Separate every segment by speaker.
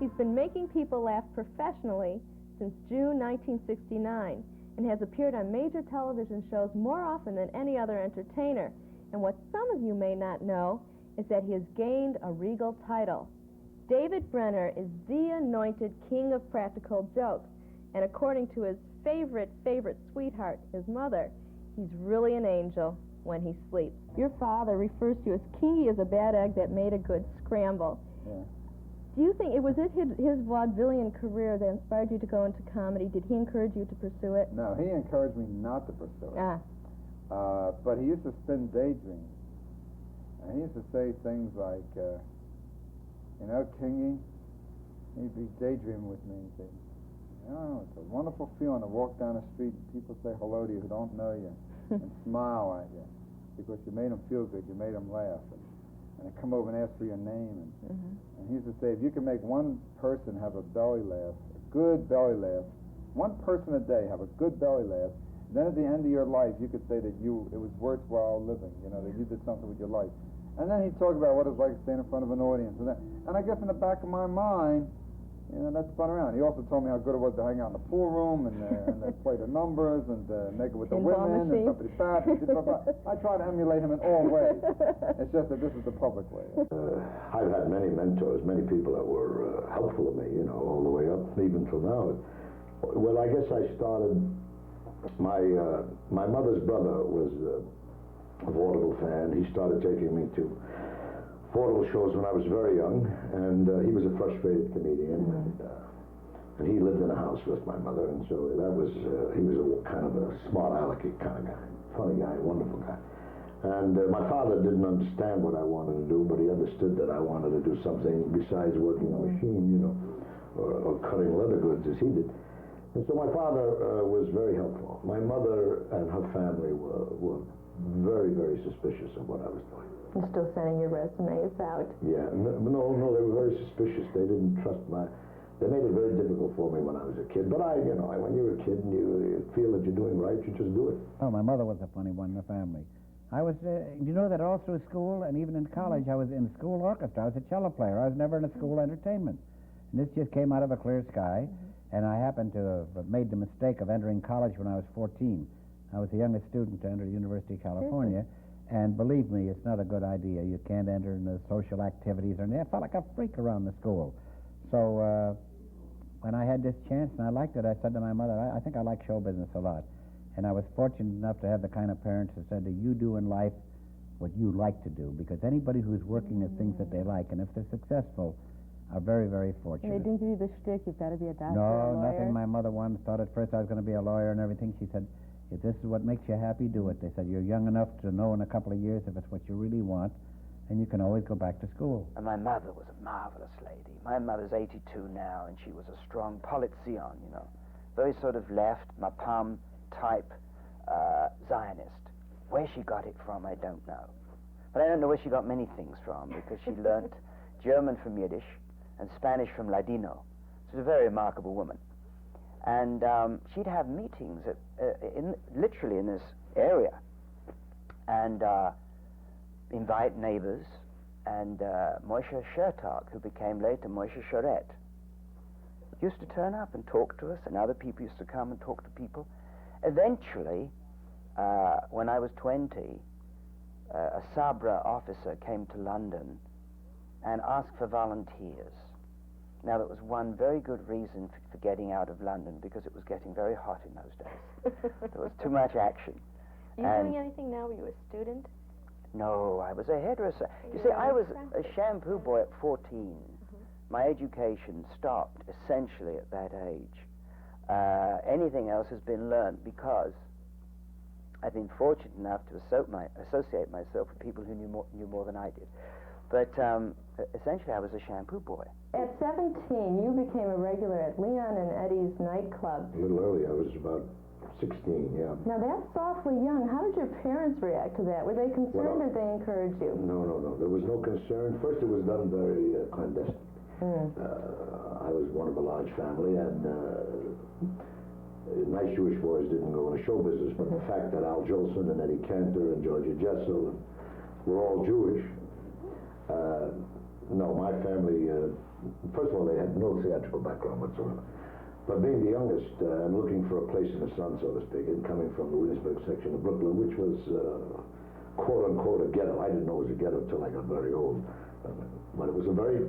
Speaker 1: He's been making people laugh professionally since June 1969 and has appeared on major television shows more often than any other entertainer. And what some of you may not know is that he has gained a regal title. David Brenner is the anointed king of practical jokes, and according to his favorite sweetheart, his mother, he's really an angel when he sleeps. Your father refers to you as kingy as a bad egg that made a good scramble.
Speaker 2: Yeah.
Speaker 1: Do you think, was it his vaudevillian career that inspired you to go into comedy? Did he encourage you to pursue it?
Speaker 2: No, he encouraged me not to pursue it.
Speaker 1: Ah.
Speaker 2: But he used to spin daydreams. And he used to say things like, you know, Kingy, he'd be daydreaming with me and say, you know, it's a wonderful feeling to walk down the street and people say hello to you who don't know you and smile at you because you made them feel good, you made them laugh. And they come over and ask for your name. And he used to say, if you can make one person have a belly laugh, a good belly laugh, one person a day have a good belly laugh, then at the end of your life you could say that it was worthwhile living, you know, that you did something with your life. And then he'd talk about what it's like to stand in front of an audience. And I guess in the back of my mind, you know, that spun around. He also told me how good it was to hang out in the pool room and play the numbers and naked with the women and somebody bad. I try to emulate him in all ways. It's just that this is the public way.
Speaker 3: I've had many mentors, many people that were helpful to me, you know, all the way up, even till now. Well, I guess I started, my mother's brother was a vaudeville fan. He started taking me to vaudeville shows when I was very young, and he was a frustrated comedian, and he lived in a house with my mother, and so that was, he was a kind of a smart alecky kind of guy, funny guy, wonderful guy. And my father didn't understand what I wanted to do, but he understood that I wanted to do something besides working on a machine, you know, or cutting leather goods as he did. And so my father was very helpful. My mother and her family were very, very suspicious of what I was doing.
Speaker 1: You're still sending your resumes out?
Speaker 3: Yeah, no, they were very suspicious. They didn't trust they made it very difficult for me when I was a kid. But you know, when you're a kid and you feel that you're doing right, you just do it.
Speaker 4: Oh, my mother was a funny one in the family. I was, you know that all through school and even in college, I was in school orchestra. I was a cello player. I was never in a school entertainment. And this just came out of a clear sky. And I happened to have made the mistake of entering college when I was 14. I was the youngest student to enter the University of California. And believe me, it's not a good idea. You can't enter in the social activities or anything. I felt like a freak around the school. So when I had this chance and I liked it, I said to my mother, I think I like show business a lot. And I was fortunate enough to have the kind of parents who said that you do in life what you like to do, because anybody who's working at things that they like, and if they're successful, are very, very fortunate.
Speaker 1: And they didn't give you the shtick, you've got to be a doctor,
Speaker 4: No, nothing. My mother thought at first I was going to be a lawyer and everything. She said, if this is what makes you happy, do it. They said, you're young enough to know in a couple of years if it's what you really want, and you can always go back to school.
Speaker 5: And my mother was a marvelous lady. My mother's 82 now, and she was a strong Politzion, you know. Very sort of left, Mapam type Zionist. Where she got it from, I don't know. But I don't know where she got many things from, because she learnt German from Yiddish and Spanish from Ladino. She's a very remarkable woman. And she'd have meetings literally in this area and invite neighbors. And Moshe Shertok, who became later Moshe Shoret, used to turn up and talk to us, and other people used to come and talk to people. Eventually, when I was 20, a Sabra officer came to London and asked for volunteers. Now, that was one very good reason for getting out of London, because it was getting very hot in those days. There was too much action.
Speaker 1: Are you doing anything now? Were you a student?
Speaker 5: No, I was a hairdresser. You see, I was a shampoo boy at 14. My education stopped essentially at that age. Anything else has been learned because I've been fortunate enough to associate myself with people who knew more than I did. But essentially, I was a shampoo boy.
Speaker 1: At 17, you became a regular at Leon and Eddie's nightclub.
Speaker 3: A little early. I was about 16, yeah.
Speaker 1: Now, that's awfully young. How did your parents react to that? Were they concerned or did they encourage you?
Speaker 3: No. There was no concern. First, it was done very clandestine. I was one of a large family, and nice Jewish boys didn't go into show business, but the fact that Al Jolson and Eddie Cantor and Georgia Jessel were all Jewish, no, my family first of all, they had no theatrical background whatsoever. But being the youngest and looking for a place in the sun, so to speak, and coming from the Williamsburg section of Brooklyn, which was quote-unquote a ghetto. I didn't know it was a ghetto until I got very old. But it was a very,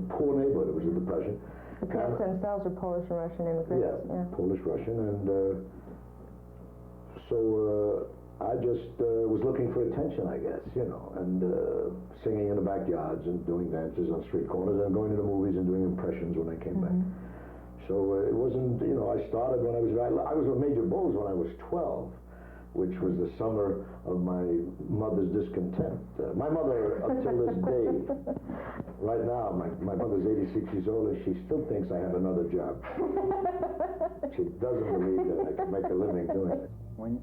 Speaker 3: poor neighborhood. It was a depression.
Speaker 1: The parents themselves were Polish and Russian immigrants.
Speaker 3: Yeah, Polish, Russian, and so I just was looking for attention, I guess, and singing in the backyards and doing dances on street corners and going to the movies and doing impressions when I came back. So it wasn't, I started when I was with Major Bowles when I was 12, which was the summer of my mother's discontent. My mother, up till this day, right now, my mother's 86 years old, and she still thinks I have another job. She doesn't believe that I can make a living doing it.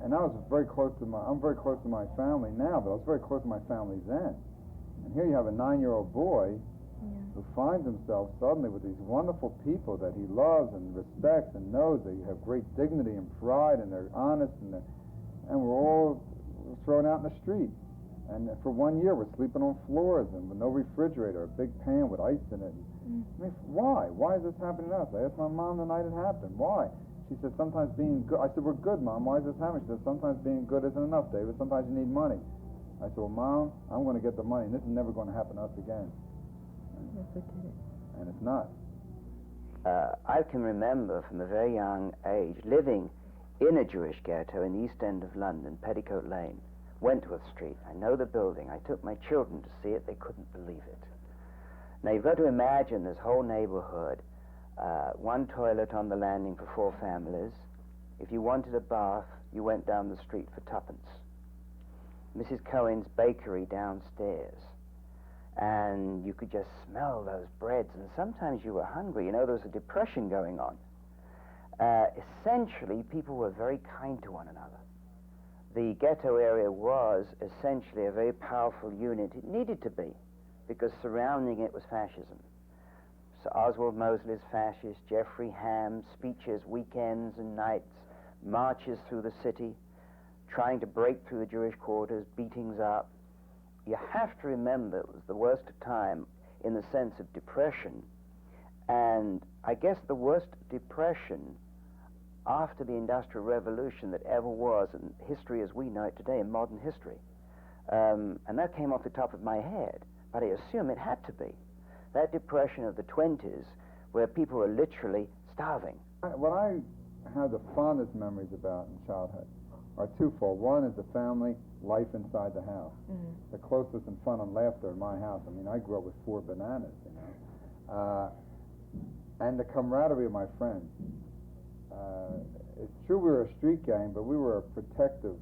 Speaker 2: And I was I'm very close to my family now, but I was very close to my family then. And here you have a 9-year-old boy who finds himself suddenly with these wonderful people that he loves and respects and knows that you have great dignity and pride and they're honest and we're all thrown out in the street. And for 1 year we're sleeping on floors and with no refrigerator, a big pan with ice in it. I mean, why? Why is this happening to us? I asked my mom the night it happened. Why? She said, sometimes being good. I said, we're good, Mom. Why is this happening? She said, sometimes being good isn't enough, David. Sometimes you need money. I said, well, Mom, I'm going to get the money, and this is never going to happen to us again. And it's not.
Speaker 5: I can remember from a very young age living in a Jewish ghetto in the East End of London, Petticoat Lane, Wentworth Street. I know the building. I took my children to see it. They couldn't believe it. Now, you've got to imagine this whole neighborhood, one toilet on the landing for 4 families. If you wanted a bath, you went down the street for 2pence. Mrs. Cohen's bakery downstairs. And you could just smell those breads, and sometimes you were hungry. There was a depression going on. Essentially, people were very kind to one another. The ghetto area was essentially a very powerful unit. It needed to be, because surrounding it was fascism. So Oswald Mosley's fascist, Jeffrey Ham's speeches, weekends and nights, marches through the city, trying to break through the Jewish quarters, beatings up. You have to remember it was the worst time in the sense of depression, and I guess the worst depression after the Industrial Revolution that ever was in history as we know it today, in modern history. And that came off the top of my head, but I assume it had to be. That depression of the 20s where people were literally starving.
Speaker 2: What I have the fondest memories about in childhood are twofold. One is the family life inside the house. The closest and fun and laughter in my house. I mean, I grew up with 4 bananas, and the camaraderie of my friends. It's true we were a street gang, but we were a protective,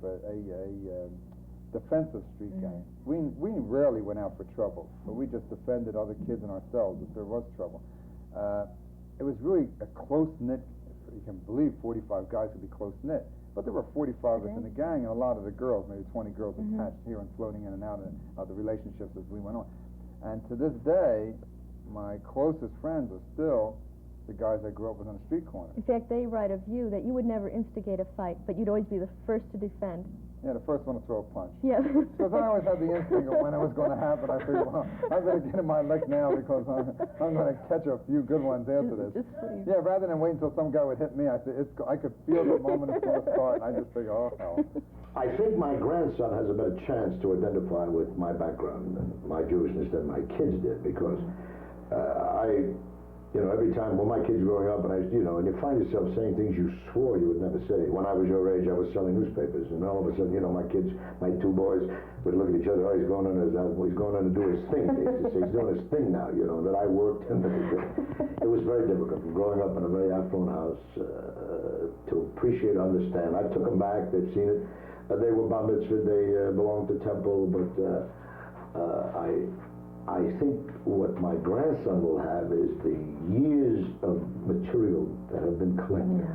Speaker 2: defensive street gang. We rarely went out for trouble, but we just defended other kids and ourselves if there was trouble. It was really a close-knit, you can believe 45 guys could be close-knit, but there were 45 of us in the gang, and a lot of the girls, maybe 20 girls attached here and floating in and out of the relationships as we went on. And to this day, my closest friends are still the guys I grew up with on the street corner.
Speaker 1: In fact, they write of you that you would never instigate a fight, but you'd always be the first to defend.
Speaker 2: Yeah, the first one to throw a punch.
Speaker 1: Yeah.
Speaker 2: Because I always had the instinct of when it was going to happen. I figured, well, I better get in my lick now because I'm going to catch a few good ones after this.
Speaker 1: Just please.
Speaker 2: Yeah, rather than wait until some guy would hit me, I could feel the moment it's going to start, and I just figured, oh, hell.
Speaker 3: I think my grandson has a better chance to identify with my background and my Jewishness than my kids did, because every time when my kids were growing up, and and you find yourself saying things you swore you would never say. When I was your age, I was selling newspapers, and all of a sudden, my kids, my 2 boys, would look at each other. Oh, he's going on to do his thing. He's doing his thing now. That I worked in. It was very difficult growing up in a very affluent house to appreciate, understand. I took them back. They've seen it. They were bar mitzvah. They belonged to Temple, but I think what my grandson will have is the years of material that have been collected,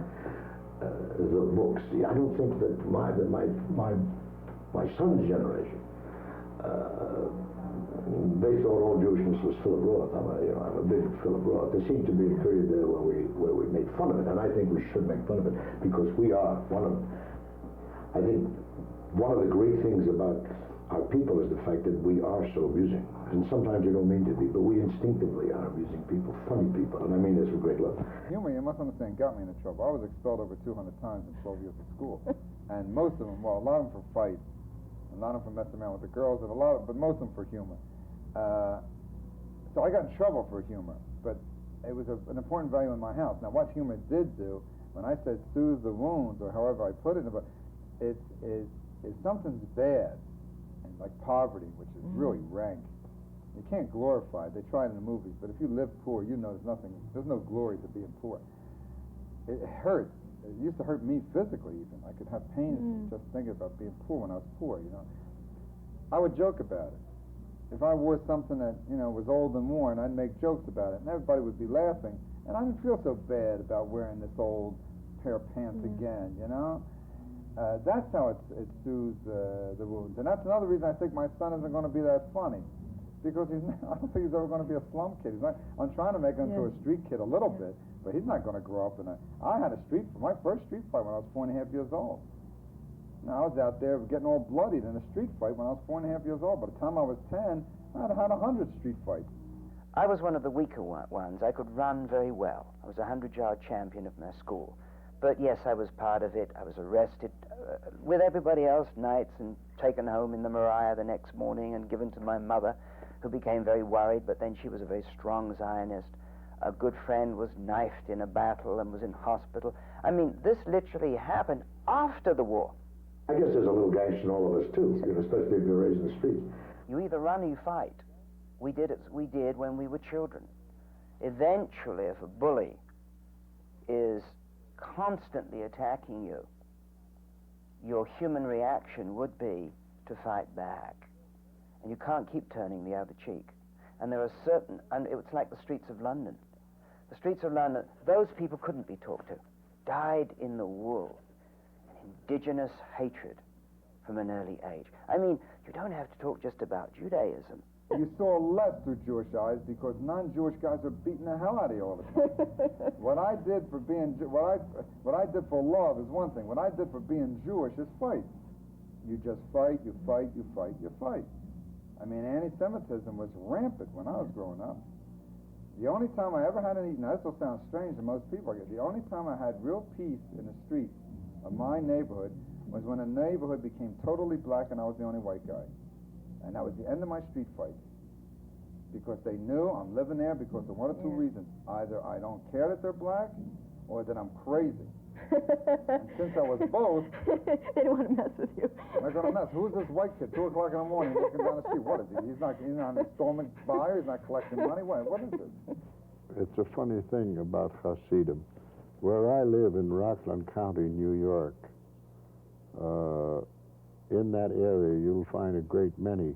Speaker 3: the books. I don't think that my son's generation, they thought all Jewishness was Philip Roth. I'm a big Philip Roth. There seemed to be a period there where we made fun of it, and I think we should make fun of it because we are one of the great things about our people is the fact that we are so amusing. And sometimes you don't mean to be, but we instinctively are amusing people, funny people, and I mean this with great love.
Speaker 2: Humor, you must understand, got me into trouble. I was expelled over 200 times in 12 years of school. And most of them, well, a lot of them for fights, a lot of them for messing around with the girls, and but most of them for humor. So I got in trouble for humor, but it was an important value in my house. Now, what humor did do, when I said soothe the wounds, or however I put it, if something's bad, and like poverty, which is really rank, you can't glorify it. They try it in the movies, but if you live poor, you know there's no glory to being poor. It hurts. It used to hurt me physically even. I could have pain just thinking about being poor when I was poor, you know. I would joke about it. If I wore something that, was old and worn, I'd make jokes about it, and everybody would be laughing, and I didn't feel so bad about wearing this old pair of pants again, you know. That's how it soothes the wounds. And that's another reason I think my son isn't going to be that funny. Because I don't think he's ever going to be a slum kid. I'm trying to make him into a street kid a little bit, but he's not going to grow up in I had my first street fight when I was 4.5 years old. Now, I was out there getting all bloodied in a street fight when I was 4.5 years old. By the time I was 10, I'd had 100 street fights.
Speaker 5: I was one of the weaker ones. I could run very well. I was a 100-yard champion of my school. But yes, I was part of it. I was arrested with everybody else nights and taken home in the Mariah the next morning and given to my mother, who became very worried, but then she was a very strong Zionist. A good friend was knifed in a battle and was in hospital. I mean, this literally happened after the war.
Speaker 3: I guess there's a little gangster in all of us, too, especially if you're raised in the streets.
Speaker 5: You either run or you fight. We did when we were children. Eventually, if a bully is constantly attacking you, your human reaction would be to fight back. And you can't keep turning the other cheek. And there are and it's like the streets of London. The streets of London, those people couldn't be talked to. Died in the wool. Indigenous hatred from an early age. I mean, you don't have to talk just about Judaism.
Speaker 2: You saw less through Jewish eyes because non-Jewish guys are beating the hell out of you all the time. What I did for love is one thing. What I did for being Jewish is fight. You just fight, you fight, you fight, you fight. I mean, anti-Semitism was rampant when I was growing up. The only time I ever had now this will sound strange to most people, the only time I had real peace in the streets of my neighborhood was when a neighborhood became totally black and I was the only white guy. And that was the end of my street fight. Because they knew I'm living there because of one or two reasons. Either I don't care that they're black or that I'm crazy. And since I was both...
Speaker 1: They didn't want to mess with you.
Speaker 2: They're going to mess. Who's this white kid, 2 o'clock in the morning, walking down the street? What is he? He's not an installment buyer? He's not collecting money? What is this?
Speaker 6: It's a funny thing about Hasidim. Where I live in Rockland County, New York, in that area you'll find a great many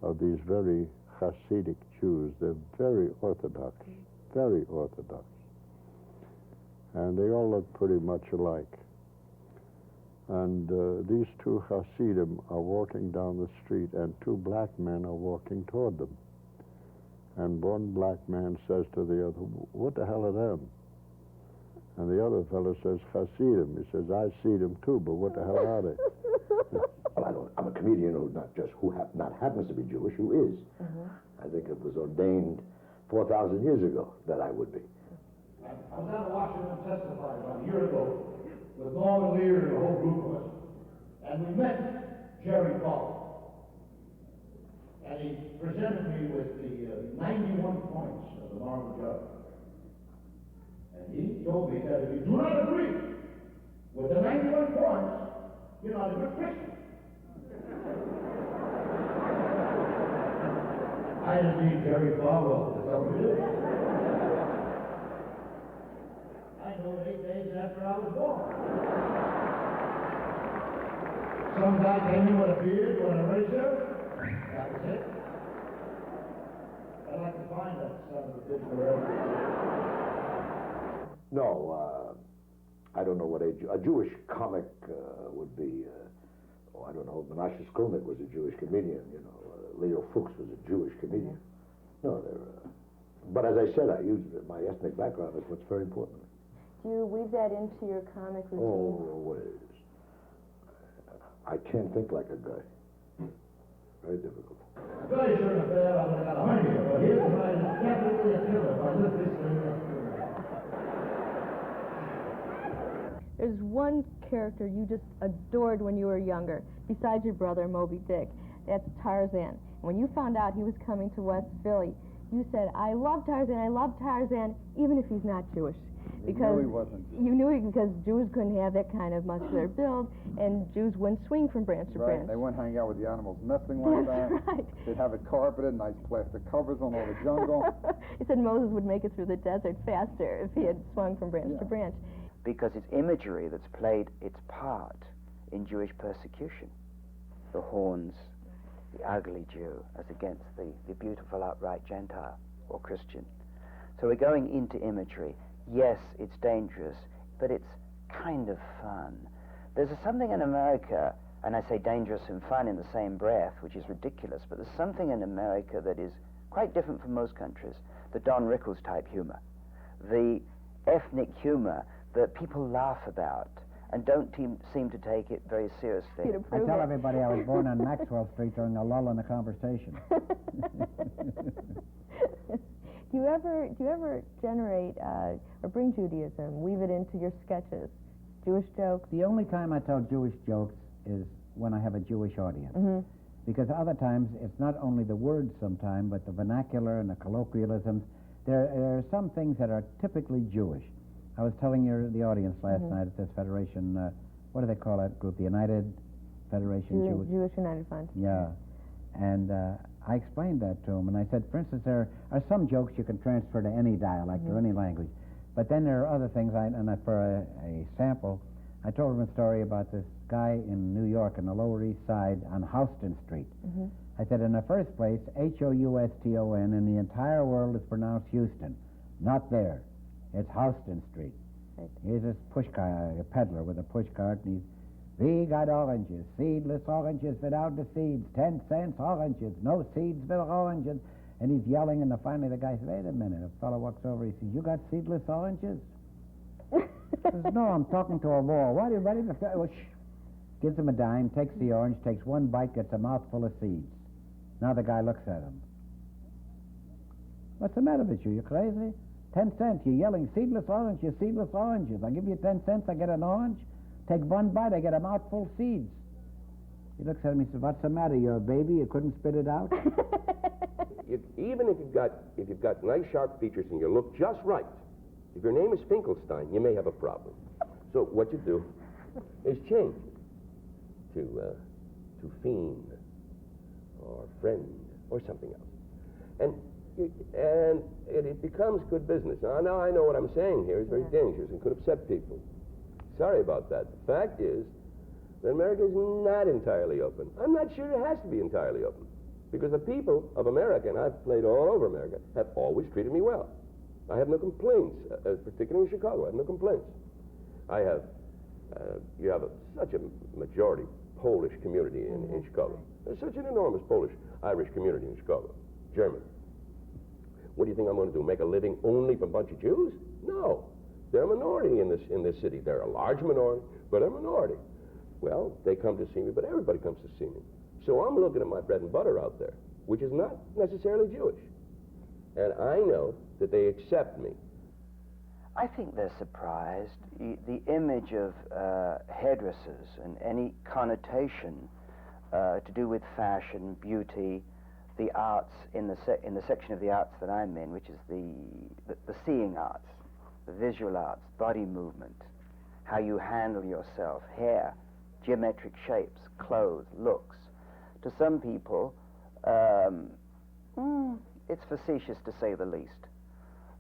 Speaker 6: of these very Hasidic Jews. They're very orthodox, very orthodox. And they all look pretty much alike. And these 2 Hasidim are walking down the street, and 2 black men are walking toward them. And one black man says to the other, "What the hell are them?" And the other fellow says, "Hasidim." He says, "I see them too, but what the hell are they?"
Speaker 3: Well, I'm a comedian who not happens to be Jewish, who is. I think it was ordained 4,000 years ago that I would be.
Speaker 7: I was out in Washington testifying about a year ago with Norman Lear and a whole group of us, and we met Jerry Falk. And he presented me with the 91 points of the moral judge. And he told me that if you do not agree with the 91 points, you're not a good Christian. I didn't need Jerry Falwell to tell me this. I know it 8 days after I was born. Some guy came in with a beard, with a razor. That was it. I'd like to find that son of a bitch forever.
Speaker 3: No, I don't know what a Jewish comic would be. I don't know. Menashe Skolnick was a Jewish comedian, Leo Fuchs was a Jewish comedian. No, but as I said, I use my ethnic background as what's very important.
Speaker 1: Do you weave that into your comic routine?
Speaker 3: Always. I can't think like a guy. Very difficult.
Speaker 7: Very sure of that, I would have got 100, but here's my definitely a killer if I live this thing up.
Speaker 1: There's one character you just adored when you were younger, besides your brother Moby Dick. That's Tarzan. When you found out he was coming to West Philly, you said, I love Tarzan, even if he's not Jewish.
Speaker 2: Because he wasn't Jewish.
Speaker 1: You knew it because Jews couldn't have that kind of muscular build, and Jews wouldn't swing from branch to branch.
Speaker 2: They wouldn't hang out with the animals nesting like that.
Speaker 1: Right.
Speaker 2: They'd have it carpeted, nice plastic covers on all the jungle.
Speaker 1: He said Moses would make it through the desert faster if he had swung from branch to branch.
Speaker 5: Because it's imagery that's played its part in Jewish persecution. The horns, the ugly Jew, as against the beautiful, upright Gentile or Christian. So we're going into imagery. Yes, it's dangerous, but it's kind of fun. There's something in America, and I say dangerous and fun in the same breath, which is ridiculous, but there's something in America that is quite different from most countries. The Don Rickles type humor. The ethnic humor that people laugh about and don't seem to take it very seriously.
Speaker 4: I tell everybody I was born on Maxwell Street during a lull in the conversation.
Speaker 1: Do you ever generate or bring Judaism, weave it into your sketches, Jewish jokes?
Speaker 4: The only time I tell Jewish jokes is when I have a Jewish audience.
Speaker 1: Mm-hmm.
Speaker 4: Because other times it's not only the words sometimes, but the vernacular and the colloquialisms. There are some things that are typically Jewish. I was telling the audience last night at this Federation, what do they call that group? The United Federation
Speaker 1: Jewish United Fund.
Speaker 4: Yeah. And I explained that to them, and I said, for instance, there are some jokes you can transfer to any dialect or any language, but then there are other things, for a sample, I told them a story about this guy in New York in the Lower East Side on Houston Street. I said, in the first place, Houston, in the entire world is pronounced Houston. Not there. It's Houston Street.
Speaker 1: Right.
Speaker 4: Here's this pushcart, a peddler with a pushcart, and we got oranges, seedless oranges without the seeds, 10 cents oranges, no seeds with oranges. And he's yelling, and finally the guy says, wait a minute. A fellow walks over, he says, you got seedless oranges? He says, no, I'm talking to a wall. What are you ready to say? Well, shh. Gives him a dime, takes the orange, takes one bite, gets a mouthful of seeds. Now the guy looks at him. What's the matter with you? You crazy? 10 cents. You're yelling, seedless oranges, seedless oranges. I give you 10 cents, I get an orange. Take one bite, I get a mouthful of seeds. He looks at him, he says, what's the matter? You're a baby? You couldn't spit it out?
Speaker 8: Even if you've got nice sharp features and you look just right, if your name is Finkelstein, you may have a problem. So what you do is change to fiend or friend or something else. And it becomes good business. Now I know what I'm saying here is very dangerous and could upset people. Sorry about that. The fact is that America is not entirely open. I'm not sure it has to be entirely open. Because the people of America, and I've played all over America, have always treated me well. I have no complaints, particularly in Chicago. I have no complaints. You have such a majority Polish community in Chicago. There's such an enormous Polish-Irish community in Chicago. German. What do you think I'm going to do? Make a living only from a bunch of Jews? No. They're a minority in this city. They're a large minority, but a minority. Well, they come to see me, but everybody comes to see me. So I'm looking at my bread and butter out there, which is not necessarily Jewish. And I know that they accept me.
Speaker 5: I think they're surprised. The image of hairdressers and any connotation to do with fashion, beauty, the arts in the section of the arts that I'm in, which is the seeing arts, the visual arts, body movement, how you handle yourself, hair, geometric shapes, clothes, looks. To some people, it's facetious to say the least.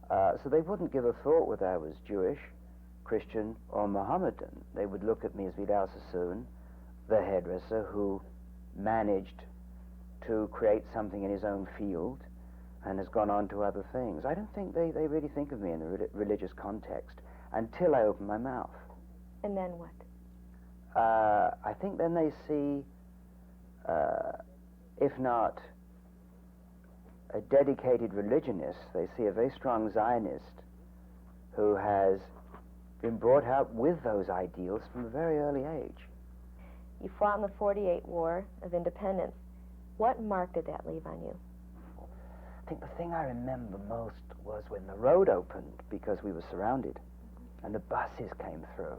Speaker 5: So they wouldn't give a thought whether I was Jewish, Christian, or Mohammedan. They would look at me as Vidal Sassoon, the hairdresser who managed to create something in his own field and has gone on to other things. I don't think they really think of me in a religious context until I open my mouth.
Speaker 1: And then what?
Speaker 5: I think then they see, if not a dedicated religionist, they see a very strong Zionist who has been brought up with those ideals from a very early age.
Speaker 1: You fought in the 48 War of Independence. What mark did that leave on you?
Speaker 5: I think the thing I remember most was when the road opened, because we were surrounded, and the buses came through.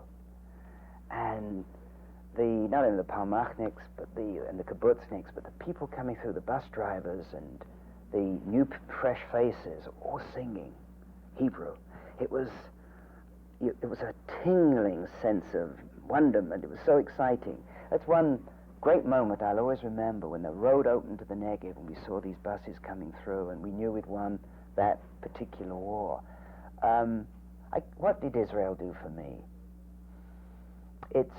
Speaker 5: And not only the Palmachniks, and the kibbutzniks, but the people coming through, the bus drivers and the new fresh faces, all singing Hebrew. It was a tingling sense of wonderment. It was so exciting. That's one great moment I'll always remember, when the road opened to the Negev and we saw these buses coming through and we knew we'd won that particular war. What did Israel do for me? It's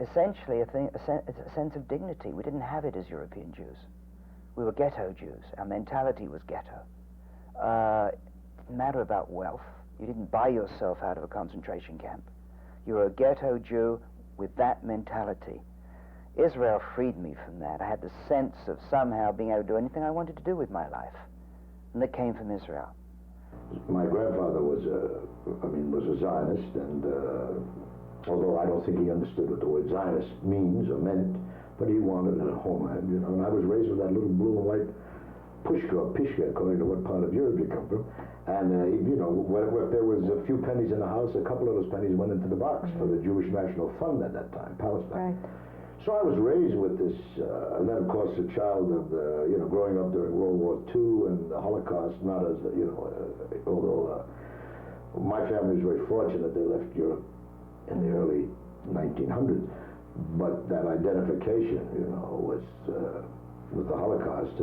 Speaker 5: essentially it's a sense of dignity. We didn't have it as European Jews. We were ghetto Jews. Our mentality was ghetto. It didn't matter about wealth. You didn't buy yourself out of a concentration camp. You were a ghetto Jew with that mentality. Israel freed me from that. I had the sense of somehow being able to do anything I wanted to do with my life. And that came from Israel.
Speaker 3: My grandfather was a Zionist, and although I don't think he understood what the word Zionist means or meant, but he wanted a homeland, you know. And I was raised with that little blue and white pushka, or pishka, according to what part of Europe you come from. And, you know, if there was a few pennies in the house, a couple of those pennies went into the box for the Jewish National Fund at that time, Palestine. Right. So I was raised with this, and then, of course, a child of, growing up during World War II and the Holocaust, not as, although my family was very fortunate, they left Europe in the early 1900s, but that identification, was with the Holocaust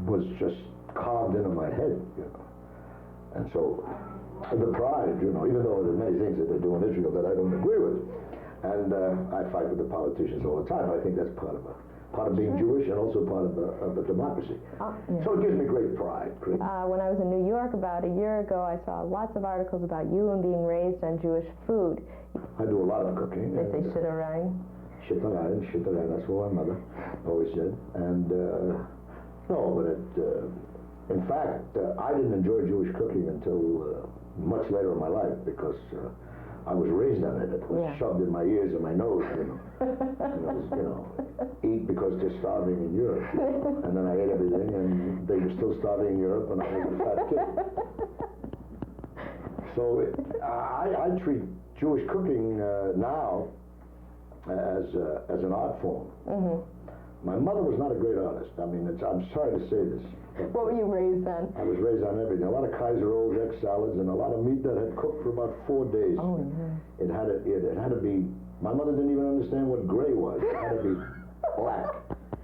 Speaker 3: was just carved into my head, And so the pride, even though there are many things that they do in Israel that I don't agree with, and I fight with the politicians all the time. I think that's part of being Jewish, and also part of a democracy. So it gives me great pride.
Speaker 1: When I was in New York about a year ago, I saw lots of articles about you and being raised on Jewish food.
Speaker 3: I do a lot of cooking.
Speaker 1: They say shitterang.
Speaker 3: Shitterang, that's what my mother always said. And in fact, I didn't enjoy Jewish cooking until much later in my life, because I was raised on it. It was shoved in my ears and my nose, And it was, eat because they're starving in Europe. And then I ate everything, and they were still starving in Europe, and I was a fat kid. So I treat Jewish cooking now as an art form. My mother was not a great artist. I mean, I'm sorry to say this.
Speaker 1: What were you raised on?
Speaker 3: I was raised on everything. A lot of Kaiser rolls, egg salads, and a lot of meat that had cooked for about 4 days.
Speaker 1: Oh, yeah.
Speaker 3: It had to be. My mother didn't even understand what gray was. It had to be black.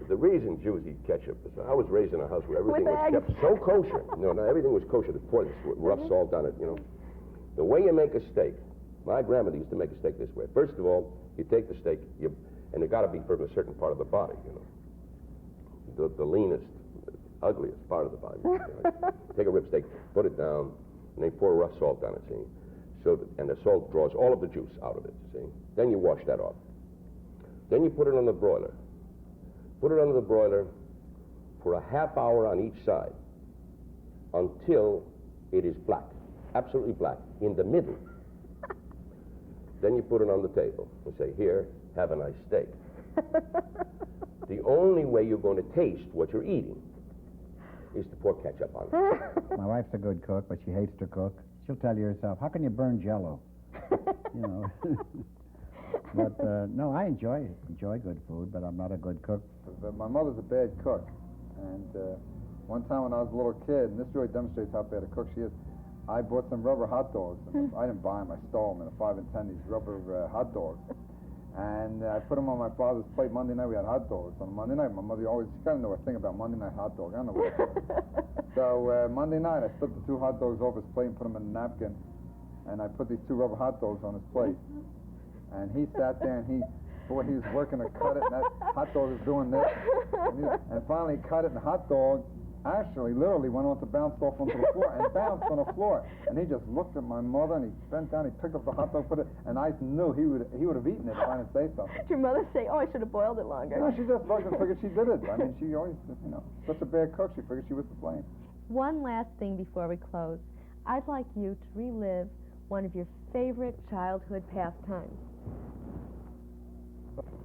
Speaker 8: The reason Jews eat ketchup is I was raised in a house where everything was kept so kosher. No, everything was kosher. They poured this rough salt on it. The way you make a steak. My grandmother used to make a steak this way. First of all, you take the steak, and it got to be from a certain part of the body. The leanest, ugliest part of the body. Take a rib steak, put it down, and then pour rough salt on it, see? And the salt draws all of the juice out of it, see? Then you wash that off. Then you put it on the broiler. Put it under the broiler for a half hour on each side until it is black, absolutely black, in the middle. Then you put it on the table and say, here, have a nice steak. The only way you're going to taste what you're eating is to pour ketchup on it.
Speaker 4: My wife's a good cook, but she hates to cook. She'll tell you herself, how can you burn Jell-O? But no, I enjoy good food, but I'm not a good cook.
Speaker 2: But my mother's a bad cook, and one time when I was a little kid, and this really demonstrates how bad a cook she is, I bought some rubber hot dogs. I didn't buy them, I stole them in a 5 and 10, these rubber hot dogs. And I put them on my father's plate. Monday night we had hot dogs. On Monday night, my mother always, she kind of knew a thing about Monday night hot dog. I don't know what it is. So Monday night, I flipped the 2 hot dogs over his plate and put them in a napkin. And I put these 2 rubber hot dogs on his plate. And he sat there and he was working to cut it, and that hot dog was doing this. And finally he cut it, and the hot dog actually literally went on to bounce off onto the floor and bounced on the floor. And he just looked at my mother, and he bent down, he picked up the hot dog, put it, and I knew he would have eaten it if I didn't say something.
Speaker 1: Did your mother say, oh, I should have boiled it longer?
Speaker 2: No, she just looked and figured she did it. I mean, she always, such a bad cook, she figured she was to blame.
Speaker 1: One last thing before we close. I'd like you to relive one of your favorite childhood pastimes.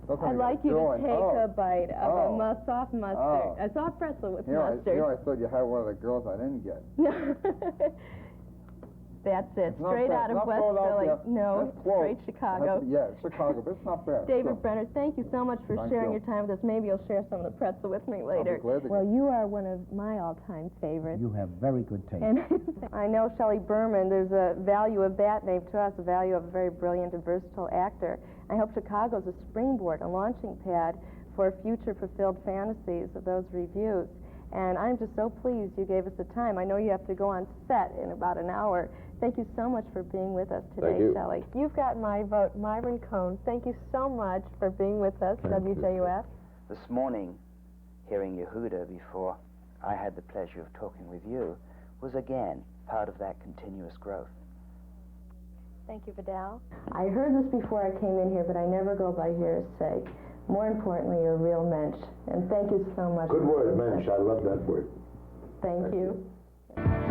Speaker 2: Something
Speaker 1: I'd like you to
Speaker 2: growing.
Speaker 1: take
Speaker 2: Oh.
Speaker 1: a bite of
Speaker 2: Oh.
Speaker 1: a soft mustard,
Speaker 2: Oh.
Speaker 1: a soft pretzel with
Speaker 2: Here,
Speaker 1: mustard.
Speaker 2: I thought you had one of the girls I didn't get.
Speaker 1: That's it,
Speaker 2: It's not
Speaker 1: straight
Speaker 2: bad.
Speaker 1: out of
Speaker 2: Not
Speaker 1: West
Speaker 2: Philadelphia.
Speaker 1: Philly. No,
Speaker 2: That's close.
Speaker 1: straight Chicago.
Speaker 2: Yeah, Chicago, but it's not bad.
Speaker 1: David
Speaker 2: Sure.
Speaker 1: Brenner, thank you so much for
Speaker 2: Thank
Speaker 1: sharing
Speaker 2: you.
Speaker 1: your time with us. Maybe you'll share some of the pretzel with me later.
Speaker 2: I'll be glad to.
Speaker 1: Well, you are one of my all-time favorites.
Speaker 4: You have very good taste.
Speaker 1: And I know Shelley Berman, there's a value of that name to us, a value of a very brilliant and versatile actor. I hope Chicago's a springboard, a launching pad for future fulfilled fantasies of those reviews. And I'm just so pleased you gave us the time. I know you have to go on set in about an hour. Thank you so much for being with us today,
Speaker 8: Thank you.
Speaker 1: Shelley. You've got my vote, Myron Cohn. Thank you so much for being with us,
Speaker 6: Thank you.
Speaker 1: WJUF.
Speaker 5: This morning, hearing Yehuda before I had the pleasure of talking with you was again part of that continuous growth.
Speaker 1: Thank you, Vidal. I heard this before I came in here, but I never go by hearsay. More importantly, you're a real mensch. And thank you so much.
Speaker 3: Good
Speaker 1: for
Speaker 3: word,
Speaker 1: being with
Speaker 3: mensch.
Speaker 1: us.
Speaker 3: I love that word.
Speaker 1: Thank
Speaker 3: Thank
Speaker 1: you.